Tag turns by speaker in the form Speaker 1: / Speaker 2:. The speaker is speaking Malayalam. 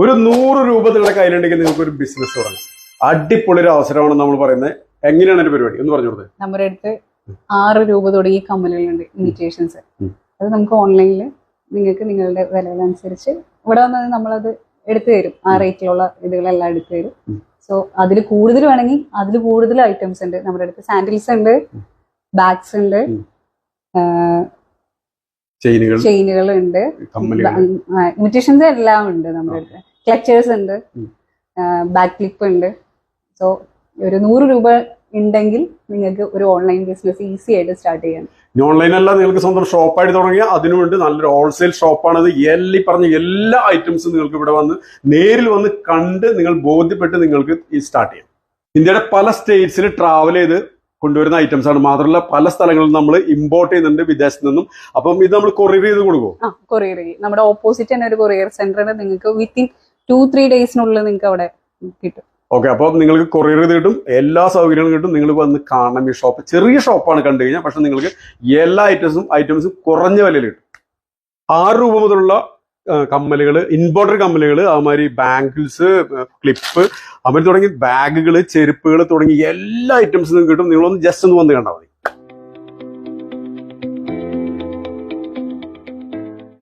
Speaker 1: ഒരു 100 രൂപ നിങ്ങളുടെ കയ്യിലുണ്ടെങ്കിൽ നിങ്ങൾക്ക് ഒരു ബിസിനസ് തുടങ്ങാം. അടിപൊളി ഒരു അവസരമാണ് നമ്മൾ പറയുന്നത്. എങ്ങനെയാണ് എന്റെ പരിപാടി ഒന്ന് പറഞ്ഞു കൊടുത്തത്?
Speaker 2: നമ്മുടെ അടുത്ത് 6 രൂപ തുടങ്ങി കമ്മലുകളുണ്ട്, ഇമിറ്റേഷൻസ്. അത് നമുക്ക് ഓൺലൈനിൽ നിങ്ങൾക്ക് നിങ്ങളുടെ വിലകളനുസരിച്ച് ഇവിടെ വന്നത് നമ്മളത് എടുത്തു തരും. ആ റേറ്റിലുള്ള ഇതുകളെല്ലാം എടുത്തു തരും. സോ അതിൽ കൂടുതൽ വേണമെങ്കിൽ അതിൽ കൂടുതൽ ഐറ്റംസ് ഉണ്ട് നമ്മുടെ അടുത്ത്. സാൻഡിൽസ് ഉണ്ട്, ബാഗ്സ് ഉണ്ട്, ചെയിനുകൾ ഉണ്ട്, ഇമിറ്റേഷൻസ് എല്ലാം ഉണ്ട് നമ്മുടെ അടുത്ത്. ക്ലച്ചേഴ്സ് ഉണ്ട്, ബാക്ക് ക്ലിപ്പ് ഉണ്ട്. സോ ഒരു 100 രൂപ ഉണ്ടെങ്കിൽ നിങ്ങൾക്ക് ഒരു ഓൺലൈൻ ബിസിനസ് ഈസി ആയിട്ട് സ്റ്റാർട്ട് ചെയ്യാം.
Speaker 1: ഓൺലൈൻ അല്ല, നിങ്ങൾക്ക് സ്വന്തം ഷോപ്പായിട്ട് തുടങ്ങിയാൽ അതിനുവേണ്ടി നല്ലൊരു ഹോൾസെയിൽ ഷോപ്പാണത്. പറഞ്ഞ എല്ലാ ഐറ്റംസും നിങ്ങൾക്ക് ഇവിടെ വന്ന് നേരിൽ വന്ന് കണ്ട് നിങ്ങൾ ബോധ്യപ്പെട്ട് നിങ്ങൾക്ക് ഈ സ്റ്റാർട്ട് ചെയ്യാം. ഇന്ത്യയുടെ പല സ്റ്റേറ്റ്സിൽ ട്രാവൽ ചെയ്ത് കൊണ്ടുവരുന്ന ഐറ്റംസ് ആണ്. മാത്രമല്ല പല സ്ഥലങ്ങളിൽ നമ്മൾ ഇമ്പോർട്ട് ചെയ്യുന്നുണ്ട് വിദേശത്ത് നിന്നും. അപ്പം ഇത് നമ്മൾ കൊറിയർ ചെയ്ത് കൊടുക്കും.
Speaker 2: കൊറിയർ ചെയ്യും. നമ്മുടെ ഓപ്പോസിറ്റ് തന്നെ ഒരു കൊറിയർ സെന്റർ നിങ്ങൾക്ക് വിത്തിൻ 2-3 ഡേയ്സിനുള്ളിൽ നിങ്ങൾക്ക് അവിടെ കിട്ടും.
Speaker 1: ഓക്കെ, അപ്പോൾ നിങ്ങൾക്ക് കൊറിയർ ചെയ്ത് കിട്ടും, എല്ലാ സൗകര്യങ്ങളും കിട്ടും. നിങ്ങൾ വന്ന് കാണണം ഈ ഷോപ്പ്. ചെറിയ ഷോപ്പാണ് കണ്ടു കഴിഞ്ഞാൽ, പക്ഷെ നിങ്ങൾക്ക് എല്ലാ ഐറ്റംസും കുറഞ്ഞ വിലയിൽ കിട്ടും. 6 രൂപ മുതലുള്ള കമ്മലുകൾ, ഇമ്പോർട്ടഡ് കമ്മലുകൾ, അതുമാതിരി ബാംഗിൾസ്, ക്ലിപ്പ്, അതുമാതിരി തുടങ്ങി ബാഗുകൾ, ചെരുപ്പുകൾ തുടങ്ങി എല്ലാ ഐറ്റംസും കിട്ടും. നിങ്ങളൊന്ന് ജസ്റ്റ് ഒന്ന് വന്ന് കണ്ടാൽ മതി.